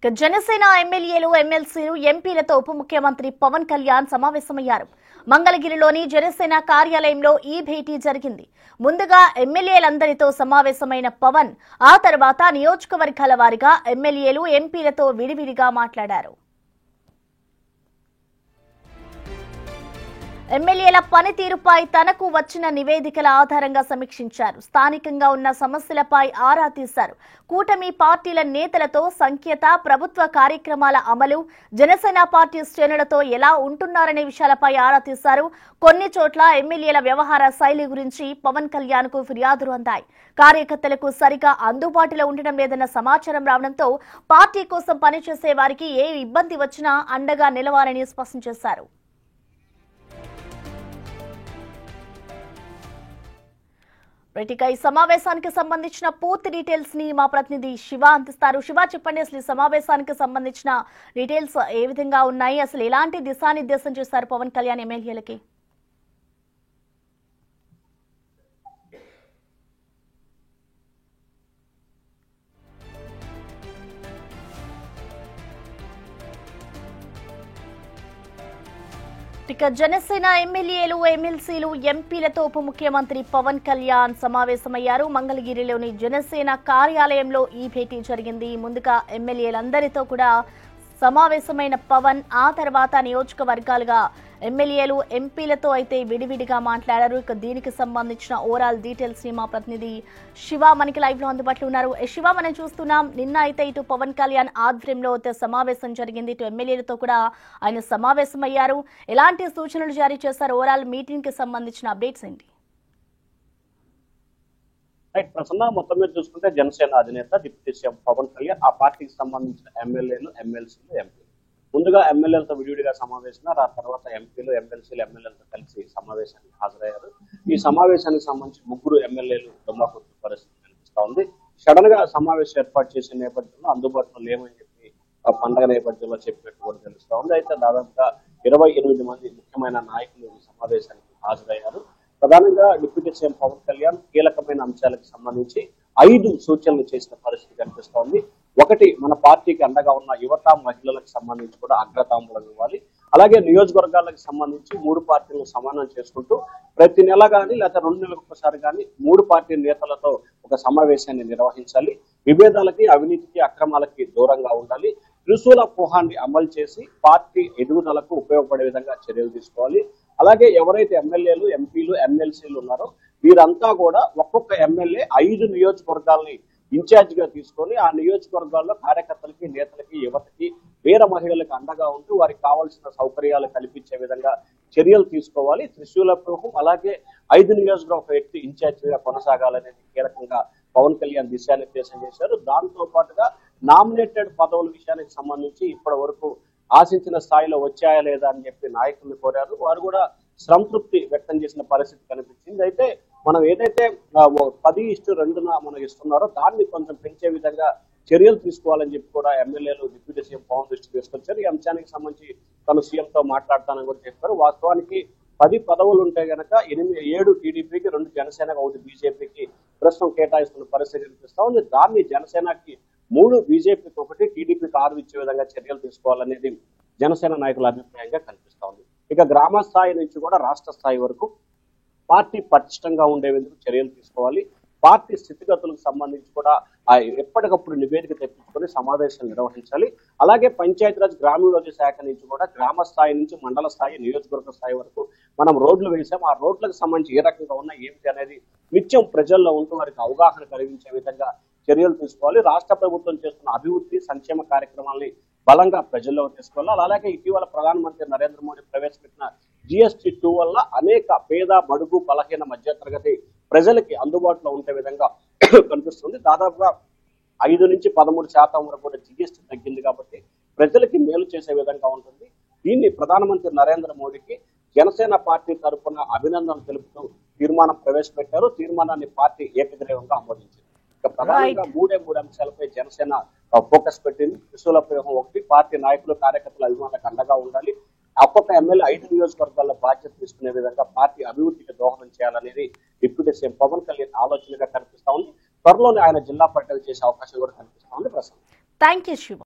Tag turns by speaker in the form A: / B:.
A: జనసేన ఎమ్మెల్యేలు ఎమ్మెల్సీలు ఎంపీలతో ఉప ముఖ్యమంత్రి పవన్ కళ్యాణ్ సమావేశమయ్యారు. మంగళగిరిలోని జనసేన కార్యాలయంలో ఈ భేటీ జరిగింది. ముందుగా ఎమ్మెల్యేలందరితో సమావేశమైన పవన్ ఆ తర్వాత నియోజకవర్గాల వారీగా ఎమ్మెల్యేలు ఎంపీలతో విడివిడిగా మాట్లాడారు. ఎమ్మెల్యేల పనితీరుపై తనకు వచ్చిన నివేదికల ఆధారంగా సమీక్షించారు. స్థానికంగా ఉన్న సమస్యలపై ఆరా తీశారు. కూటమి పార్టీల నేతలతో సంఖ్యత, ప్రభుత్వ కార్యక్రమాల అమలు, జనసేన పార్టీ శ్రేణులతో ఎలా ఉంటున్నారనే విషయాలపై ఆరా తీశారు. కొన్ని చోట్ల ఎమ్మెల్యేల వ్యవహార శైలి గురించి పవన్ కళ్యాణ్ కు ఫిర్యాదులు అందాయి. కార్యకర్తలకు సరిగా అందుబాటులో ఉండడం లేదన్న సమాచారం రావడంతో పార్టీ కోసం పనిచేసే వారికి ఏ ఇబ్బంది వచ్చినా అండగా నిలవాలని స్పష్టం చేశారు. ఈ సమావేశానికి సంబంధించిన పూర్తి డీటెయిల్స్ ని మా ప్రతినిధి శివ అందిస్తారు. శివ, చెప్పండి, అసలు ఈ సమావేశానికి సంబంధించిన డీటెయిల్స్ ఏ విధంగా ఉన్నాయి? అసలు ఎలాంటి దిశానిర్దేశం చేశారు పవన్ కళ్యాణ్ ఎమ్మెల్యేలకి? జనసేన ఎమ్మెల్యేలు ఎమ్మెల్సీలు ఎంపీలతో ఉప ముఖ్యమంత్రి పవన్ కళ్యాణ్ సమావేశమయ్యారు. మంగళగిరిలోని జనసేన కార్యాలయంలో ఈ భేటీ జరిగింది. ముందుగా ఎమ్మెల్యేలందరితో కూడా సమావేశమైన పవన్ ఆ తర్వాత నియోజకవర్గాలుగా ఎమ్మెల్యేలు ఎంపీలతో అయితే విడివిడిగా మాట్లాడారు. దీనికి సంబంధించిన ఓవరాల్ డీటెయిల్స్ ని మా ప్రతినిధి శివ మనకి లైవ్ లో అందుబాటులో ఉన్నారు. శివ, మనం చూస్తున్నాం, నిన్న అయితే ఇటు పవన్ కళ్యాణ్ ఆధ్వర్యంలో సమావేశం జరిగింది. ఇటు ఎమ్మెల్యేలతో కూడా ఆయన సమావేశమయ్యారు. ఎలాంటి సూచనలు జారీ చేశారు? ఓవరాల్ మీటింగ్ కి సంబంధించిన అప్డేట్స్ ఏంటి?
B: ప్రసన్న, మొత్తం మీద చూసుకుంటే జనసేన అధినేత డిప్యూటీ సీఎం పవన్ కళ్యాణ్ ఆ పార్టీకి సంబంధించిన ఎమ్మెల్యేలు ఎమ్మెల్సీలు ఎంపీలు ముందుగా ఎమ్మెల్యేలతో విడివిడిగా సమావేశం, ఆ తర్వాత ఎంపీలు ఎమ్మెల్సీలు ఎమ్మెల్యేలతో కలిసి సమావేశానికి హాజరయ్యారు. ఈ సమావేశానికి సంబంధించి ముగ్గురు ఎమ్మెల్యేలు దుమ్మాకొట్టు పరిస్థితి కనిపిస్తా ఉంది. సడన్ గా సమావేశం ఏర్పాటు చేసిన నేపథ్యంలో అందుబాటులో లేమని చెప్పి పండగ నేపథ్యంలో చెప్పినట్టు కూడా తెలుస్తా ఉంది. అయితే దాదాపుగా 28 మంది ముఖ్యమైన నాయకులు ఈ సమావేశానికి హాజరయ్యారు. ప్రధానంగా డిప్యూటీ సీఎం పవన్ కళ్యాణ్ కీలకమైన అంశాలకు సంబంధించి 5 సూచనలు చేసిన పరిస్థితి కనిపిస్తోంది. ఒకటి, మన పార్టీకి అండగా ఉన్న యువత మహిళలకు సంబంధించి కూడా అగ్రతాంబూలం ఇవ్వాలి. అలాగే నియోజకవర్గాలకు సంబంధించి 3 పార్టీలను సమానం చేసుకుంటూ ప్రతి నెల కానీ లేదా 2 నెలలకు ఒకసారి కానీ 3 పార్టీ నేతలతో ఒక సమావేశాన్ని నిర్వహించాలి. విభేదాలకి, అవినీతికి, అక్రమాలకి దూరంగా ఉండాలి. త్రిశూల వ్యూహాన్ని అమలు చేసి పార్టీ ఎదుగుదలకు ఉపయోగపడే విధంగా చర్యలు తీసుకోవాలి. అలాగే ఎవరైతే ఎమ్మెల్యేలు ఎంపీలు ఎమ్మెల్సీలు ఉన్నారో వీరంతా కూడా ఒక్కొక్క ఎమ్మెల్యే 5 నియోజకవర్గాల్ని ఇన్ఛార్జ్ గా తీసుకొని ఆ నియోజకవర్గాల్లో కార్యకర్తలకి, నేతలకి, యువతకి, వీర మహిళలకు అండగా ఉంటూ వారికి కావాల్సిన సౌకర్యాలు కల్పించే విధంగా చర్యలు తీసుకోవాలి. త్రిశూల వ్యూహం అలాగే 5 నియోజకవర్గ ఒక వ్యక్తి ఇన్ఛార్జ్ గా కొనసాగాలనేది కీలకంగా పవన్ కళ్యాణ్ దిశానిర్దేశం చేశారు. దాంతో పాటుగా నామినేటెడ్ పదవుల విషయానికి సంబంధించి ఇప్పటి వరకు ఆశించిన స్థాయిలో వచ్చాయా లేదా అని చెప్పి నాయకులు కోరారు. వారు కూడా సంతృప్తి వ్యక్తం చేసిన పరిస్థితి కనిపించింది. అయితే మనం ఏదైతే 10:2 మనకు ఇస్తున్నారో దాన్ని కొంచెం పెంచే విధంగా చర్యలు తీసుకోవాలని చెప్పి కూడా ఎమ్మెల్యేలు డిప్యూటీ సీఎం పవన్ దృష్టికి తీసుకొచ్చారు. ఈ అంశానికి సంబంధించి తను సీఎంతో మాట్లాడతానని కూడా చెప్పారు. వాస్తవానికి 10 పదవులు ఉంటే గనక 7 టీడీపీకి, 2 జనసేనకు, 1 బీజేపీకి ప్రస్తుతం కేటాయిస్తున్న పరిస్థితి కనిపిస్తా ఉంది. దాన్ని జనసేనకి 3, బీజేపీకి 1, టీడీపీకి 6 ఇచ్చే విధంగా చర్యలు తీసుకోవాలనేది జనసేన నాయకుల అభిప్రాయంగా కనిపిస్తా ఉంది. ఇక గ్రామ స్థాయి నుంచి కూడా రాష్ట్ర స్థాయి వరకు పార్టీ పటిష్టంగా ఉండే విధంగా చర్యలు తీసుకోవాలి. పార్టీ స్థితిగతులకు సంబంధించి కూడా ఎప్పటికప్పుడు నివేదిక తెప్పించుకొని సమావేశాలు నిర్వహించాలి. అలాగే పంచాయతీరాజ్ గ్రామీణాభివృద్ధి శాఖ నుంచి కూడా గ్రామ స్థాయి నుంచి మండల స్థాయి, నియోజకవర్గ స్థాయి వరకు మనం రోడ్లు వేసాం. ఆ రోడ్లకు సంబంధించి ఏ రకంగా ఉన్నా ఏమిటి అనేది నిత్యం ప్రజల్లో ఉంటూ వారికి అవగాహన కలిగించే విధంగా చర్యలు తీసుకోవాలి. రాష్ట్ర ప్రభుత్వం చేస్తున్న అభివృద్ధి సంక్షేమ కార్యక్రమాల్ని బలంగా ప్రజల్లో తీసుకోవాలి. అలాగే ఇటీవల ప్రధానమంత్రి నరేంద్ర మోడీ ప్రవేశపెట్టిన GST 2 వల్ల అనేక పేద, బడుగు, బలహీన మధ్యతరగతి ప్రజలకి అందుబాటులో ఉండే విధంగా కనిపిస్తుంది. దాదాపుగా 5 నుంచి 13% వరకు కూడా GST తగ్గింది కాబట్టి ప్రజలకి మేలు చేసే విధంగా ఉంటుంది. దీన్ని ప్రధానమంత్రి నరేంద్ర మోడీకి జనసేన పార్టీ తరఫున అభినందనలు తెలుపుతూ తీర్మానం ప్రవేశపెట్టారు. తీర్మానాన్ని పార్టీ ఏకగ్రీవంగా ఆమోదించింది. ప్రధానంగా 3 అంశాలపై జనసేన ఫోకస్ పెట్టింది. త్రిశూల వ్యూహం 1, పార్టీ నాయకులు, కార్యకర్తల అభిమానులకు అండగా ఉండాలి. ఒక్కొక్క ఎమ్మెల్యే 5 నియోజకవర్గాల్లో బాధ్యత తీసుకునే విధంగా పార్టీ అభివృద్ధికి దోహదం చేయాలనేది డిప్యూటీ సీఎం పవన్ కళ్యాణ్ ఆలోచనగా కనిపిస్తా ఉంది. త్వరలోనే ఆయన జిల్లా పర్యటన చేసే అవకాశం కూడా కనిపిస్తా ఉంది. ప్రస్తుతం
A: థ్యాంక్ యూ శివ.